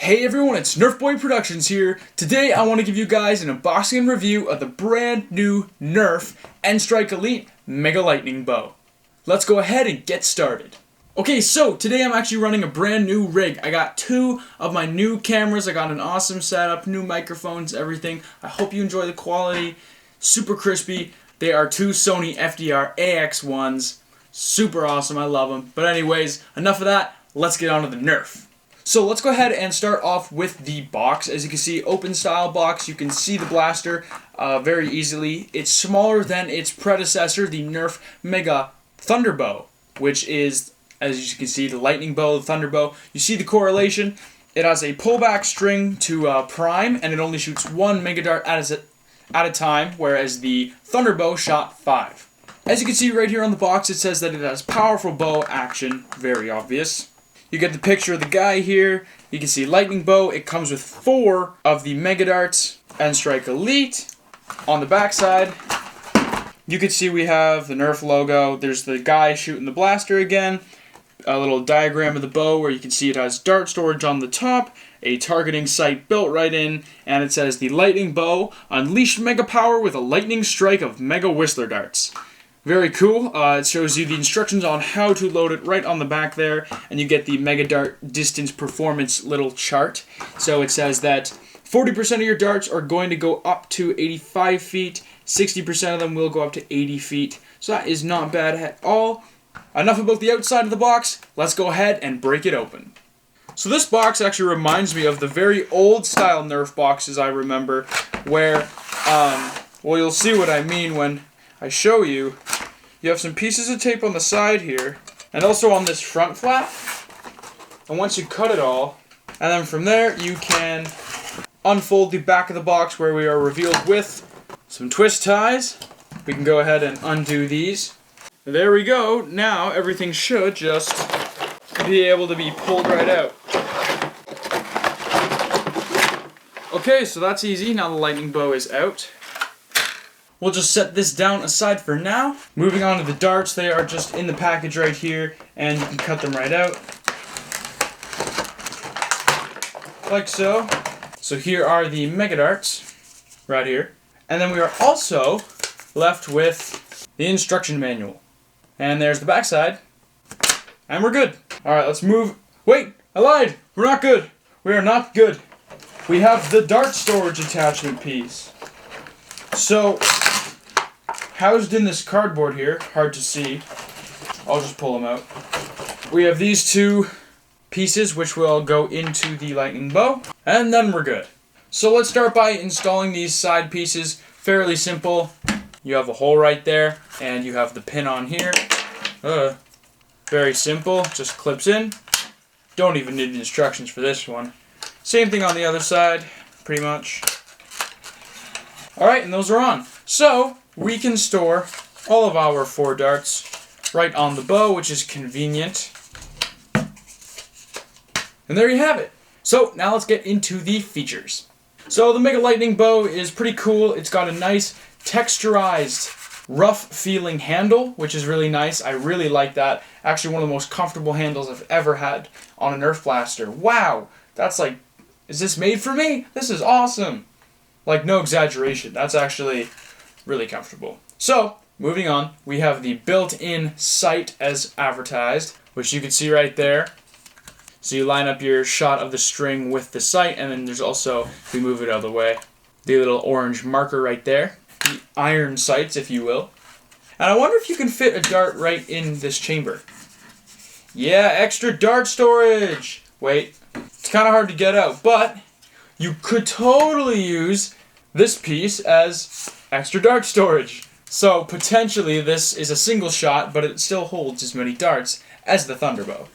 Hey everyone, it's Nerf Boy Productions here. Today I want to give you guys an unboxing and review of the brand new Nerf N-Strike Elite Mega Lightning Bow. Let's go ahead and get started. Okay, so today I'm actually running a brand new rig. I got two of my new cameras. I got an awesome setup, new microphones, everything. I hope you enjoy the quality. Super crispy. They are two Sony FDR AX1s. Super awesome, I love them. But anyways, enough of that. Let's get on to the Nerf. So let's go ahead and start off with the box. As you can see, open style box. You can see the blaster very easily. It's smaller than its predecessor, the Nerf Mega Thunder Bow, which is, as you can see, the Lightning Bow, the Thunder Bow. You see the correlation. It has a pullback string to prime, and it only shoots one Mega Dart at a time, whereas the Thunder Bow shot 5. As you can see right here on the box, it says that it has powerful bow action. Very obvious. You get the picture of the guy here. You can see Lightning Bow. It comes with 4 of the Mega Darts N-Strike Elite. On the back side, you can see we have the Nerf logo. There's the guy shooting the blaster again. A little diagram of the bow where you can see it has dart storage on the top, a targeting sight built right in, and it says the Lightning Bow unleashed mega power with a lightning strike of Mega Whistler darts. Very cool. It shows you the instructions on how to load it right on the back there, and you get the Mega Dart distance performance little chart. So it says that 40% of your darts are going to go up to 85 feet, 60% of them will go up to 80 feet. So that is not bad at all. Enough about the outside of the box. Let's go ahead and break it open. So this box actually reminds me of the very old style Nerf boxes I remember, where, well, you'll see what I mean when I show you. You have some pieces of tape on the side here, and also on this front flap. And once you cut it all, and then from there you can unfold the back of the box where we are revealed with some twist ties. We can go ahead and undo these. There we go. Now everything should just be able to be pulled right out. Okay, so that's easy. Now the Lightning Bow is out. We'll just set this down aside for now. Moving on to the darts, they are just in the package right here, and you can cut them right out. Like so. So here are the Mega Darts, right here. And then we are also left with the instruction manual. And there's the backside. And we're good. Alright, let's move. Wait, I lied. We're not good. We are not good. We have the dart storage attachment piece. So, housed in this cardboard here, hard to see, I'll just pull them out. We have these two pieces which will go into the Lightning Bow, and then we're good. So let's start by installing these side pieces. Fairly simple. You have a hole right there, and you have the pin on here. Very simple, just clips in. Don't even need instructions for this one. Same thing on the other side, pretty much. Alright, and those are on. So, we can store all of our 4 darts right on the bow, which is convenient. And there you have it. So, now let's get into the features. So, the Mega Lightning Bow is pretty cool. It's got a nice texturized, rough-feeling handle, which is really nice. I really like that. Actually, one of the most comfortable handles I've ever had on a Nerf blaster. Wow! That's like, is this made for me? This is awesome! Like, no exaggeration. That's actually really comfortable. So, moving on, we have the built-in sight as advertised, which you can see right there. So you line up your shot of the string with the sight, and then there's also, if we move it out of the way, the little orange marker right there. The iron sights, if you will. And I wonder if you can fit a dart right in this chamber. Yeah, extra dart storage! Wait, it's kind of hard to get out, but you could totally use this piece as extra dart storage. So potentially this is a single shot, but it still holds as many darts as the Thunder Bow.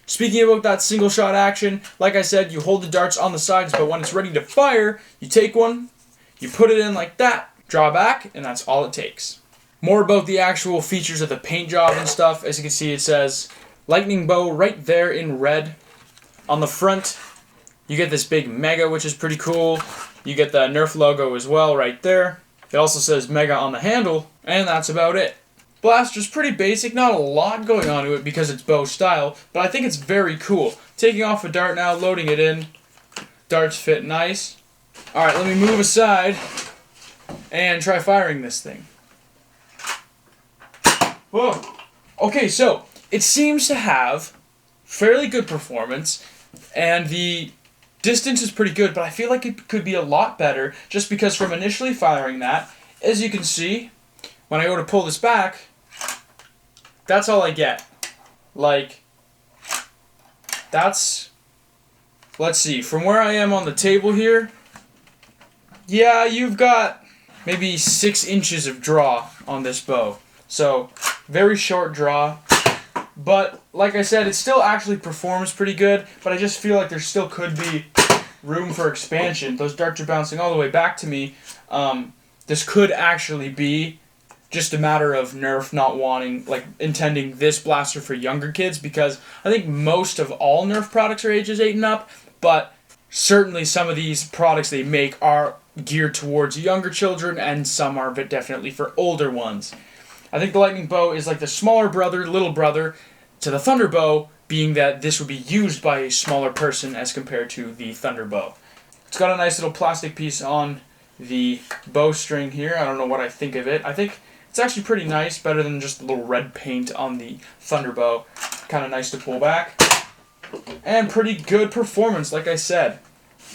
Speaking about that single shot action, like I said, you hold the darts on the sides, but when it's ready to fire, you take one, you put it in like that, draw back, and that's all it takes. More about the actual features of the paint job and stuff. As you can see, it says Lightning Bow right there in red. On the front, you get this big Mega, which is pretty cool. You get the Nerf logo as well right there. It also says Mega on the handle, and that's about it. Blaster's pretty basic, not a lot going on to it because it's bow style, but I think it's very cool. Taking off a dart now, loading it in, Darts fit nice. Alright, let me move aside and try firing this thing. Whoa. Okay, so it seems to have fairly good performance, and the distance is pretty good, but I feel like it could be a lot better just because from initially firing that, as you can see, when I go to pull this back, that's all I get. Like, that's, let's see, from where I am on the table here, yeah, you've got maybe 6 inches of draw on this bow. So, very short draw. But, like I said, it still actually performs pretty good, but I just feel like there still could be room for expansion. Those darts are bouncing all the way back to me. This could actually be just a matter of Nerf not wanting, like, intending this blaster for younger kids, because I think most of all Nerf products are ages 8 and up, but certainly some of these products they make are geared towards younger children, and some are definitely for older ones. I think the lightning bow is like the smaller brother, little brother, to the thunder bow, being that this would be used by a smaller person as compared to the thunder bow. It's got a nice little plastic piece on the bowstring here. I don't know what I think of it. I think it's actually pretty nice, better than just a little red paint on the thunder bow. Kind of nice to pull back. And pretty good performance, like I said.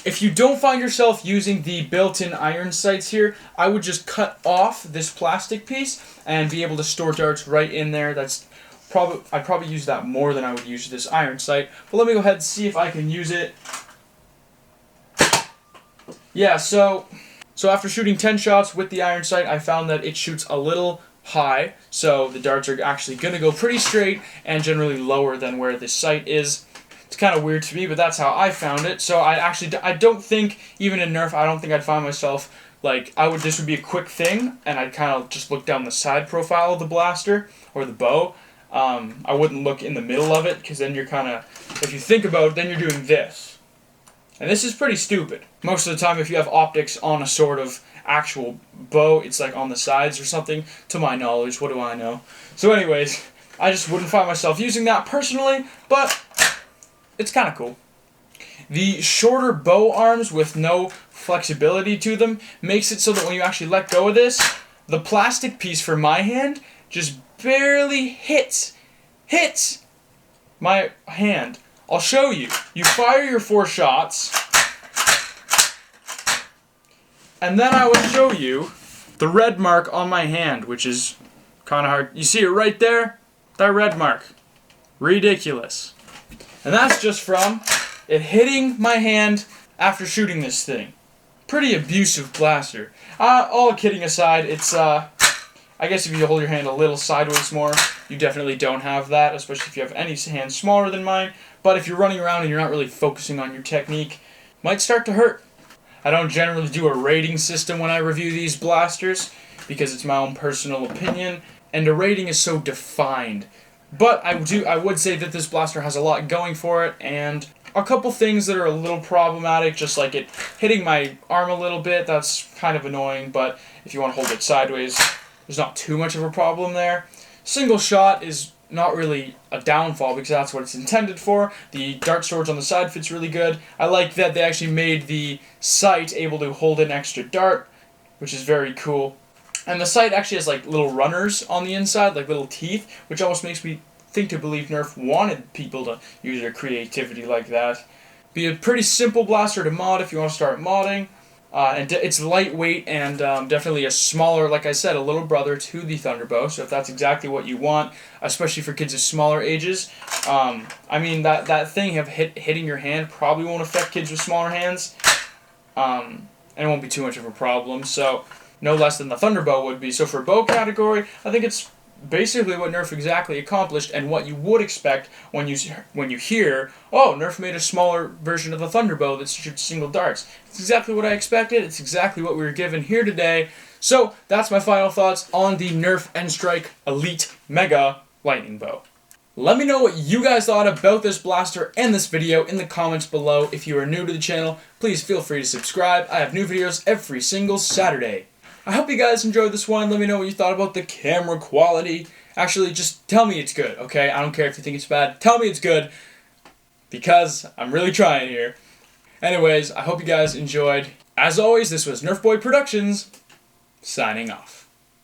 If you don't find yourself using the built-in iron sights here, I would just cut off this plastic piece and be able to store darts right in there. I'd probably use that more than I would use this iron sight. But let me go ahead and see if I can use it. Yeah, so after shooting 10 shots with the iron sight, I found that it shoots a little high. So the darts are actually going to go pretty straight and generally lower than where the sight is. It's kind of weird to me, but that's how I found it. So I don't think, even in Nerf, I don't think I'd find myself, like, this would be a quick thing, and I'd kind of just look down the side profile of the blaster, or the bow. I wouldn't look in the middle of it, because then you're kind of, if you think about it, then you're doing this. And this is pretty stupid. Most of the time, if you have optics on a sort of actual bow, it's like on the sides or something, to my knowledge. What do I know? So anyways, I just wouldn't find myself using that personally, but it's kind of cool. The shorter bow arms with no flexibility to them makes it so that when you actually let go of this, the plastic piece for my hand just barely hits my hand. I'll show you. You fire your 4 shots, and then I will show you the red mark on my hand, which is kind of hard. You see it right there? That red mark. Ridiculous. And that's just from it hitting my hand after shooting this thing. Pretty abusive blaster. All kidding aside, it's, I guess if you hold your hand a little sideways more, you definitely don't have that, especially if you have any hand smaller than mine. But if you're running around and you're not really focusing on your technique, it might start to hurt. I don't generally do a rating system when I review these blasters, because it's my own personal opinion, and a rating is so defined. But I would say that this blaster has a lot going for it, and a couple things that are a little problematic, just like it hitting my arm a little bit. That's kind of annoying, but if you want to hold it sideways, there's not too much of a problem there. Single shot is not really a downfall because that's what it's intended for. The dart storage on the side fits really good. I like that they actually made the sight able to hold an extra dart, which is very cool. And the sight actually has like little runners on the inside, like little teeth, which almost makes me think to believe Nerf wanted people to use their creativity like that. Be a pretty simple blaster to mod if you want to start modding. And it's lightweight and definitely a smaller, like I said, a little brother to the Thunderbow. So if that's exactly what you want, especially for kids of smaller ages, I mean that thing hitting your hand probably won't affect kids with smaller hands, and it won't be too much of a problem. So no less than the Thunderbow would be. So for bow category, I think it's basically what Nerf exactly accomplished and what you would expect when you hear, oh, Nerf made a smaller version of the Thunderbow that shoots single darts. It's exactly what I expected. It's exactly what we were given here today. So that's my final thoughts on the Nerf N-Strike Elite Mega Lightning Bow. Let me know what you guys thought about this blaster and this video in the comments below. If you are new to the channel, please feel free to subscribe. I have new videos every single Saturday. I hope you guys enjoyed this one. Let me know what you thought about the camera quality. Actually, just tell me it's good, okay? I don't care if you think it's bad. Tell me it's good, because I'm really trying here. Anyways, I hope you guys enjoyed. As always, this was Nerf Boy Productions, signing off.